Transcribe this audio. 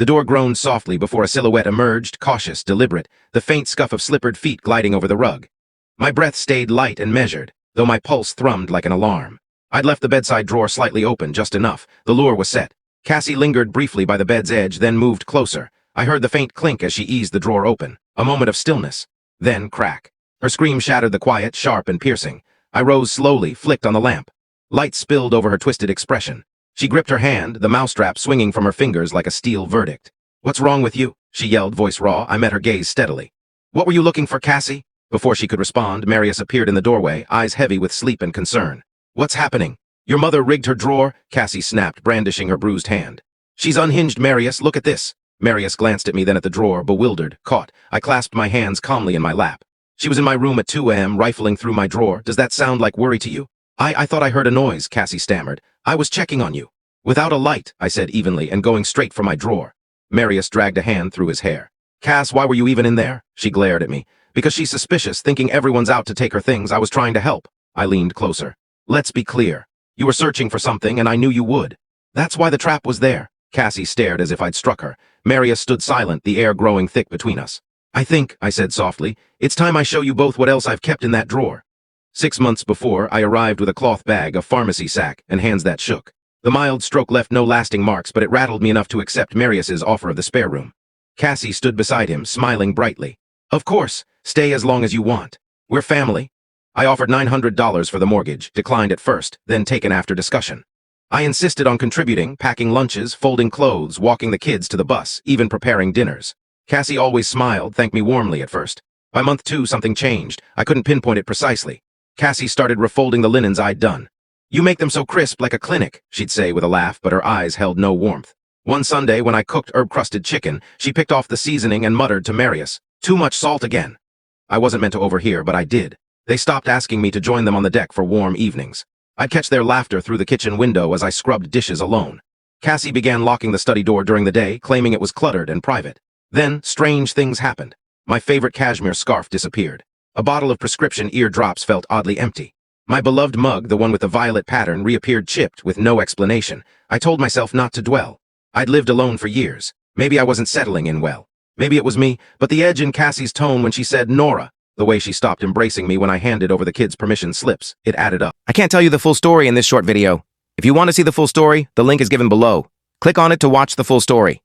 The door groaned softly before a silhouette emerged, cautious, deliberate, the faint scuff of slippered feet gliding over the rug. My breath stayed light and measured, though my pulse thrummed like an alarm. I'd left the bedside drawer slightly open, just enough. The lure was set. Cassie lingered briefly by the bed's edge, then moved closer. I heard the faint clink as she eased the drawer open. A moment of stillness. Then crack. Her scream shattered the quiet, sharp and piercing. I rose slowly, flicked on the lamp. Light spilled over her twisted expression. She gripped her hand, the mousetrap swinging from her fingers like a steel verdict. "What's wrong with you?" she yelled, voice raw. I met her gaze steadily. "What were you looking for, Cassie?" Before she could respond, Marius appeared in the doorway, eyes heavy with sleep and concern. "What's happening?" "Your mother rigged her drawer," Cassie snapped, brandishing her bruised hand. "She's unhinged, Marius. Look at this." Marius glanced at me, then at the drawer, bewildered, caught. I clasped my hands calmly in my lap. "She was in my room at 2 a.m., rifling through my drawer. Does that sound like worry to you?" I thought I heard a noise," Cassie stammered. "I was checking on you." "Without a light," I said evenly, and going straight for my drawer. Marius dragged a hand through his hair. "Cass, why were you even in there?" She glared at me. "Because she's suspicious, thinking everyone's out to take her things. I was trying to help." I leaned closer. "Let's be clear. You were searching for something, and I knew you would. That's why the trap was there." Cassie stared as if I'd struck her. Marius stood silent, the air growing thick between us. "I think," I said softly, "it's time I show you both what else I've kept in that drawer." 6 months before, I arrived with a cloth bag, a pharmacy sack, and hands that shook. The mild stroke left no lasting marks, but it rattled me enough to accept Marius's offer of the spare room. Cassie stood beside him, smiling brightly. "Of course, stay as long as you want. We're family." I offered $900 for the mortgage, declined at first, then taken after discussion. I insisted on contributing, packing lunches, folding clothes, walking the kids to the bus, even preparing dinners. Cassie always smiled, thanked me warmly at first. By month 2, something changed. I couldn't pinpoint it precisely. Cassie started refolding the linens I'd done. "You make them so crisp, like a clinic," she'd say with a laugh, but her eyes held no warmth. One Sunday, when I cooked herb-crusted chicken, she picked off the seasoning and muttered to Marius, "Too much salt again." I wasn't meant to overhear, but I did. They stopped asking me to join them on the deck for warm evenings. I'd catch their laughter through the kitchen window as I scrubbed dishes alone. Cassie began locking the study door during the day, claiming it was cluttered and private. Then, strange things happened. My favorite cashmere scarf disappeared. A bottle of prescription ear drops felt oddly empty. My beloved mug, the one with the violet pattern, reappeared chipped with no explanation. I told myself not to dwell. I'd lived alone for years. Maybe I wasn't settling in well. Maybe it was me, but the edge in Cassie's tone when she said Nora, the way she stopped embracing me when I handed over the kids' permission slips, it added up. I can't tell you the full story in this short video. If you want to see the full story, the link is given below. Click on it to watch the full story.